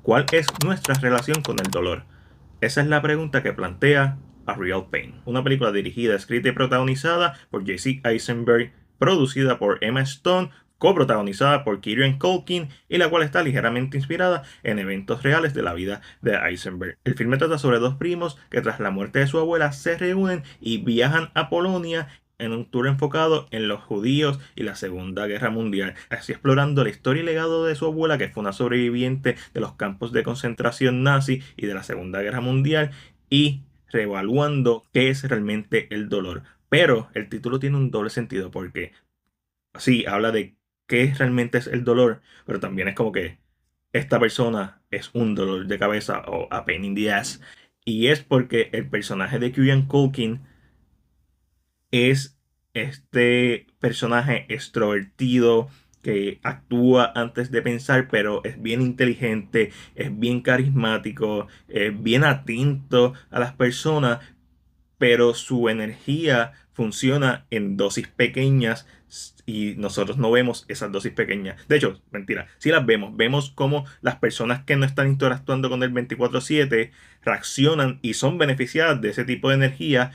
¿Cuál es nuestra relación con el dolor? Esa es la pregunta que plantea A Real Pain, una película dirigida, escrita y protagonizada por Jesse Eisenberg, producida por Emma Stone, coprotagonizada por Kieran Culkin y la cual está ligeramente inspirada en eventos reales de la vida de Eisenberg. El filme trata sobre dos primos que tras la muerte de su abuela se reúnen y viajan a Polonia en un tour enfocado en los judíos y la Segunda Guerra Mundial, así explorando la historia y legado de su abuela, que fue una sobreviviente de los campos de concentración nazi y de la Segunda Guerra Mundial, y reevaluando qué es realmente el dolor. Pero el título tiene un doble sentido porque sí, habla de qué realmente es el dolor, pero también es como que esta persona es un dolor de cabeza o a pain in the ass. Y es porque el personaje de Kieran Culkin es este personaje extrovertido que actúa antes de pensar, pero es bien inteligente, es bien carismático, es bien atento a las personas, pero su energía funciona en dosis pequeñas y nosotros no vemos esas dosis pequeñas. De hecho, mentira, sí las vemos. Vemos cómo las personas que no están interactuando con él 24/7 reaccionan y son beneficiadas de ese tipo de energía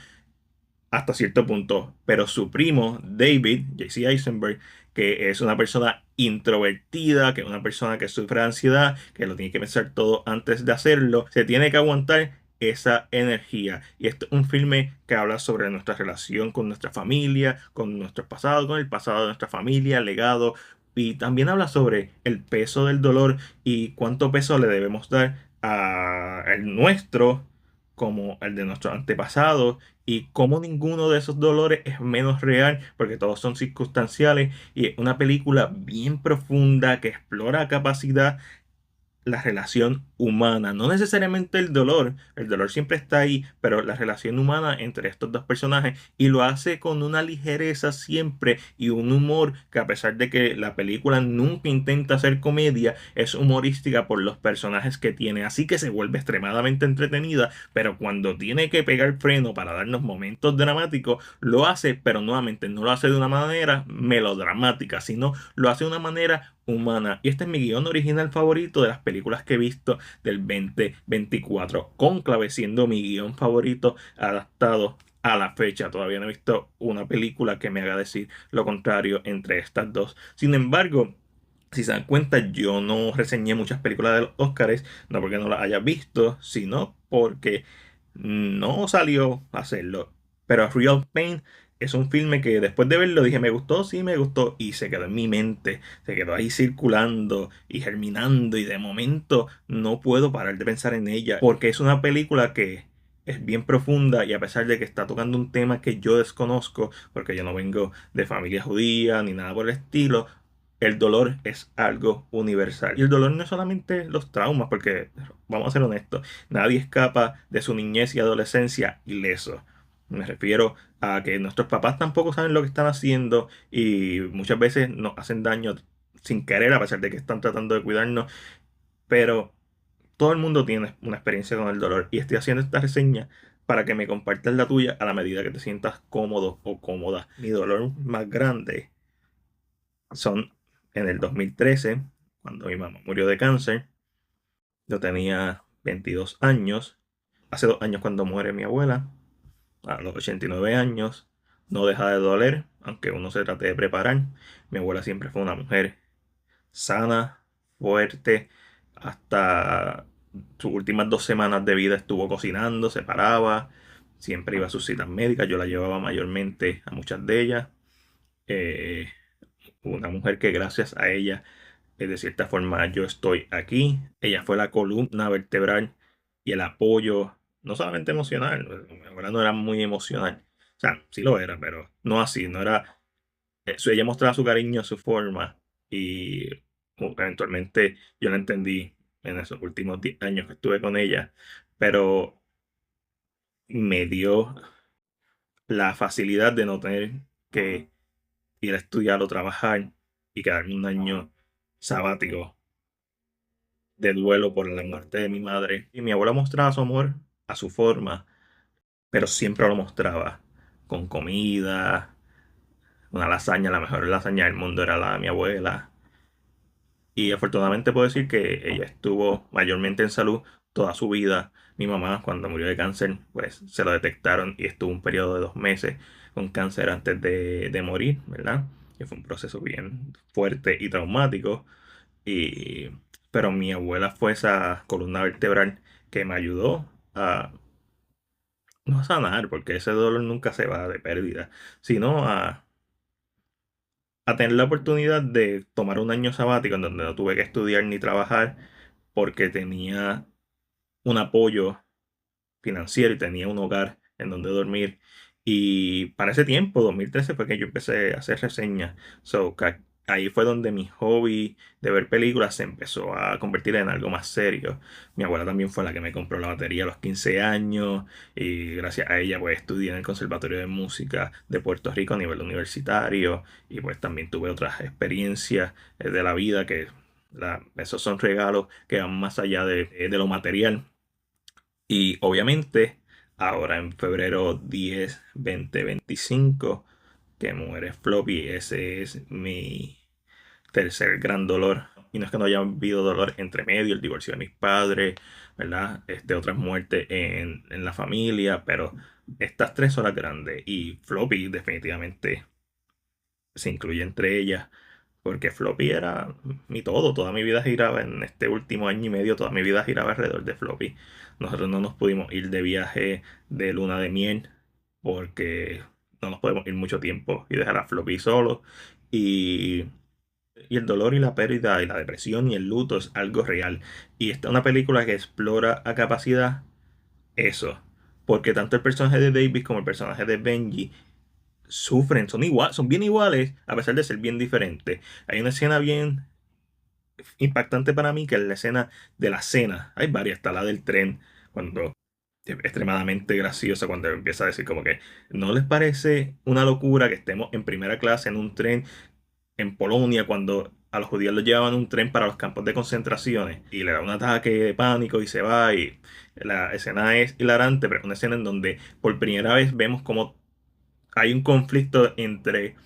hasta cierto punto, pero su primo, David, Jesse Eisenberg, que es una persona introvertida, que es una persona que sufre de ansiedad, que lo tiene que pensar todo antes de hacerlo, se tiene que aguantar esa energía. Y esto es un filme que habla sobre nuestra relación con nuestra familia, con nuestro pasado, con el pasado de nuestra familia, legado, y también habla sobre el peso del dolor y cuánto peso le debemos dar a el nuestro como el de nuestros antepasados y cómo ninguno de esos dolores es menos real porque todos son circunstanciales y es una película bien profunda que explora a capacidad la relación humana, no necesariamente el dolor siempre está ahí, pero la relación humana entre estos dos personajes y lo hace con una ligereza siempre y un humor que a pesar de que la película nunca intenta hacer comedia, es humorística por los personajes que tiene, así que se vuelve extremadamente entretenida, pero cuando tiene que pegar freno para darnos momentos dramáticos, lo hace, pero nuevamente no lo hace de una manera melodramática, sino lo hace de una manera humana. Y este es mi guión original favorito de las películas que he visto del 2024. Cónclave siendo mi guión favorito adaptado a la fecha. Todavía no he visto una película que me haga decir lo contrario entre estas dos. Sin embargo, si se dan cuenta, yo no reseñé muchas películas de los Oscars, no porque no las haya visto, sino porque no salió a hacerlo. Pero Real Pain es un filme que después de verlo dije, me gustó, sí me gustó, y se quedó en mi mente, se quedó ahí circulando y germinando, y de momento no puedo parar de pensar en ella, porque es una película que es bien profunda y a pesar de que está tocando un tema que yo desconozco, porque yo no vengo de familia judía ni nada por el estilo, el dolor es algo universal. Y el dolor no es solamente los traumas, porque vamos a ser honestos, nadie escapa de su niñez y adolescencia ileso. Me refiero a que nuestros papás tampoco saben lo que están haciendo y muchas veces nos hacen daño sin querer, a pesar de que están tratando de cuidarnos. Pero todo el mundo tiene una experiencia con el dolor y estoy haciendo esta reseña para que me compartas la tuya a la medida que te sientas cómodo o cómoda. Mi dolor más grande son en el 2013, cuando mi mamá murió de cáncer. Yo tenía 22 años. Hace 2 años cuando muere mi abuela, a los 89 años. No deja de doler, aunque uno se trate de preparar. Mi abuela siempre fue una mujer sana, fuerte. Hasta sus últimas 2 semanas de vida estuvo cocinando, se paraba. Siempre iba a sus citas médicas. Yo la llevaba mayormente a muchas de ellas. Eh, una mujer que gracias a ella, de cierta forma, yo estoy aquí. Ella fue la columna vertebral y el apoyo, no solamente emocional, mi abuela no era muy emocional. O sea, sí lo era, pero no así, no era. Ella mostraba su cariño, su forma, y eventualmente yo la entendí en esos últimos 10 años que estuve con ella, pero me dio la facilidad de no tener que ir a estudiar o trabajar y quedarme un año sabático de duelo por la muerte de mi madre. Y mi abuela mostraba su amor a su forma, pero siempre lo mostraba con comida, una lasaña, la mejor lasaña del mundo era la de mi abuela. Y afortunadamente puedo decir que ella estuvo mayormente en salud toda su vida. Mi mamá, cuando murió de cáncer, pues se lo detectaron y estuvo un periodo de 2 meses con cáncer antes de morir, ¿verdad? Que fue un proceso bien fuerte y traumático. Y, pero mi abuela fue esa columna vertebral que me ayudó a no sanar, porque ese dolor nunca se va de pérdida, sino a tener la oportunidad de tomar un año sabático en donde no tuve que estudiar ni trabajar porque tenía un apoyo financiero y tenía un hogar en donde dormir. Y para ese tiempo, 2013, fue que yo empecé a hacer reseñas. Ahí fue donde mi hobby de ver películas se empezó a convertir en algo más serio. Mi abuela también fue la que me compró la batería a los 15 años y gracias a ella pues estudié en el Conservatorio de Música de Puerto Rico a nivel universitario y pues también tuve otras experiencias de la vida esos son regalos que van más allá de lo material. Y obviamente, ahora en febrero 10, 2025, que muere Floppy, ese es mi tercer gran dolor. Y no es que no haya habido dolor entre medio, el divorcio de mis padres, ¿verdad? Otras muertes en la familia, pero estas tres son las grandes. Y Floppy definitivamente se incluye entre ellas, porque Floppy era mi todo. Toda mi vida giraba en este último año y medio, toda mi vida giraba alrededor de Floppy. Nosotros no nos pudimos ir de viaje de luna de miel porque no nos podemos ir mucho tiempo y dejar a Floppy solo. Y, y el dolor y la pérdida y la depresión y el luto es algo real. Y esta es una película que explora a capacidad eso. Porque tanto el personaje de David como el personaje de Benji sufren, son bien iguales, a pesar de ser bien diferentes. Hay una escena bien impactante para mí, que es la escena de la cena. Hay varias, está la del tren, cuando es extremadamente graciosa, cuando empieza a decir como que ¿no les parece una locura que estemos en primera clase en un tren en Polonia cuando a los judíos los llevaban en un tren para los campos de concentraciones y le da un ataque de pánico y se va? Y la escena es hilarante, pero es una escena en donde por primera vez vemos como hay un conflicto entre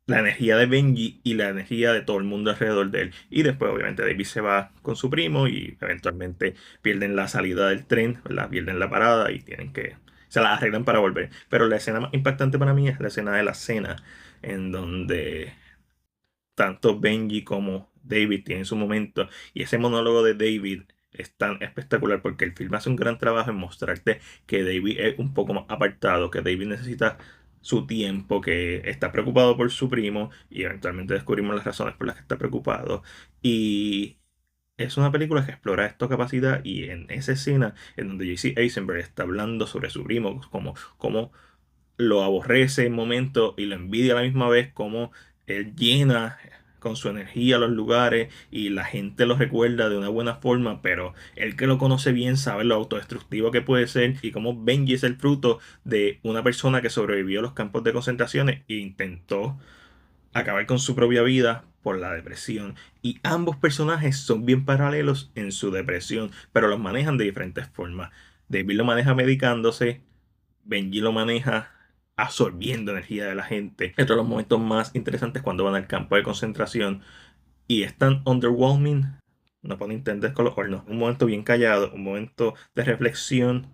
la energía de Benji y la energía de todo el mundo alrededor de él. Y después, obviamente, David se va con su primo y eventualmente pierden la salida del tren, ¿verdad? Pierden la parada y tienen que... Se la arreglan para volver. Pero la escena más impactante para mí es la escena de la cena, en donde tanto Benji como David tienen su momento. Y ese monólogo de David es tan espectacular porque el film hace un gran trabajo en mostrarte que David es un poco más apartado, que David necesita su tiempo, que está preocupado por su primo y eventualmente descubrimos las razones por las que está preocupado. Y es una película que explora esta capacidad y en esa escena en donde Jesse Eisenberg está hablando sobre su primo, como lo aborrece en momentos y lo envidia a la misma vez, como él llena con su energía los lugares y la gente lo recuerda de una buena forma, pero él que lo conoce bien sabe lo autodestructivo que puede ser y como Benji es el fruto de una persona que sobrevivió a los campos de concentraciones e intentó acabar con su propia vida por la depresión. Y ambos personajes son bien paralelos en su depresión, pero los manejan de diferentes formas. David lo maneja medicándose, Benji lo maneja absorbiendo energía de la gente. Estos son los momentos más interesantes cuando van al campo de concentración y es tan underwhelming, no puedo entender con los hornos. Un momento bien callado, un momento de reflexión,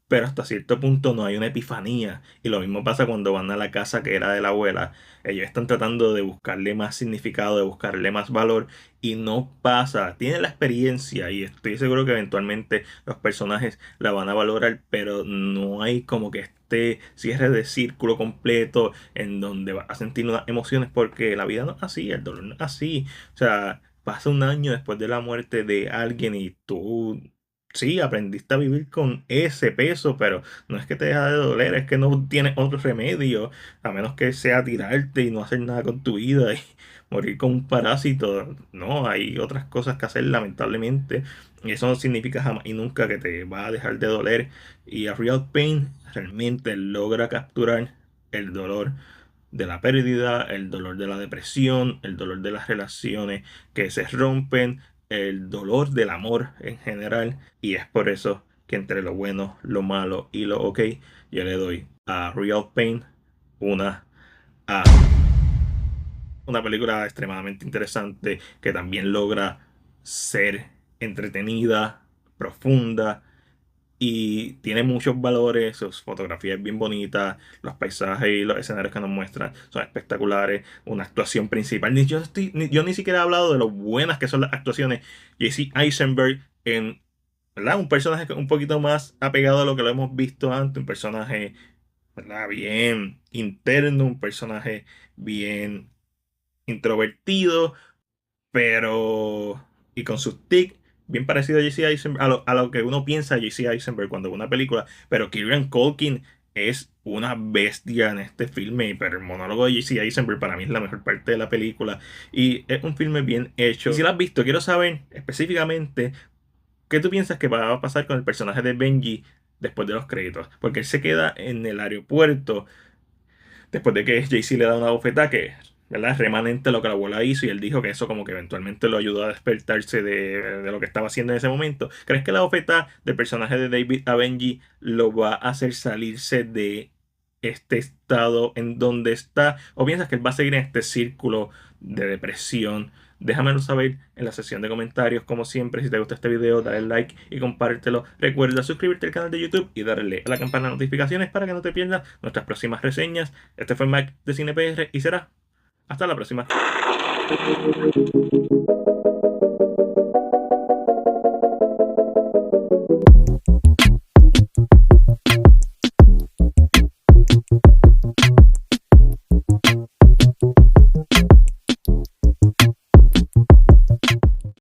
pero hasta cierto punto no hay una epifanía. Y lo mismo pasa cuando van a la casa que era de la abuela. Ellos están tratando de buscarle más significado, de buscarle más valor, y no pasa. Tienen la experiencia y estoy seguro que eventualmente los personajes la van a valorar, pero no hay como que este cierre de círculo completo en donde vas a sentir unas emociones, porque la vida no es así, el dolor no es así. O sea, pasa un año después de la muerte de alguien y tú... Sí, aprendiste a vivir con ese peso, pero no es que te deja de doler, es que no tienes otro remedio, a menos que sea tirarte y no hacer nada con tu vida y morir con un parásito. No, hay otras cosas que hacer, lamentablemente. Y eso no significa jamás y nunca que te va a dejar de doler. Y a Real Pain realmente logra capturar el dolor de la pérdida, el dolor de la depresión, el dolor de las relaciones que se rompen, el dolor del amor en general. Y es por eso que entre lo bueno, lo malo y lo ok, yo le doy a Real Pain una A. una película extremadamente interesante que también logra ser entretenida, profunda y tiene muchos valores. Sus fotografías bien bonitas, los paisajes y los escenarios que nos muestran son espectaculares. Una actuación principal. Yo ni siquiera he hablado de lo buenas que son las actuaciones. Jesse Eisenberg en, ¿verdad? Un personaje un poquito más apegado a lo que lo hemos visto antes. Un personaje, ¿verdad? Bien interno, un personaje bien introvertido, pero y con sus tics, bien parecido a Jesse Eisenberg, a lo que uno piensa de Jesse Eisenberg cuando ve una película, pero Kieran Culkin es una bestia en este filme, pero el monólogo de Jesse Eisenberg para mí es la mejor parte de la película y es un filme bien hecho. Y si lo has visto, quiero saber específicamente qué tú piensas que va a pasar con el personaje de Benji después de los créditos, porque él se queda en el aeropuerto después de que Jay-Z le da una bofetada que, ¿verdad? Es remanente lo que la abuela hizo y él dijo que eso como que eventualmente lo ayudó a despertarse de lo que estaba haciendo en ese momento. ¿Crees que la bofetada del personaje de David a Benji lo va a hacer salirse de este estado en donde está? ¿O piensas que él va a seguir en este círculo de depresión? Déjamelo saber en la sección de comentarios. Como siempre, si te gusta este video, dale like y compártelo. Recuerda suscribirte al canal de YouTube y darle a la campana de notificaciones para que no te pierdas nuestras próximas reseñas. Este fue Mike de CinePR y será hasta la próxima.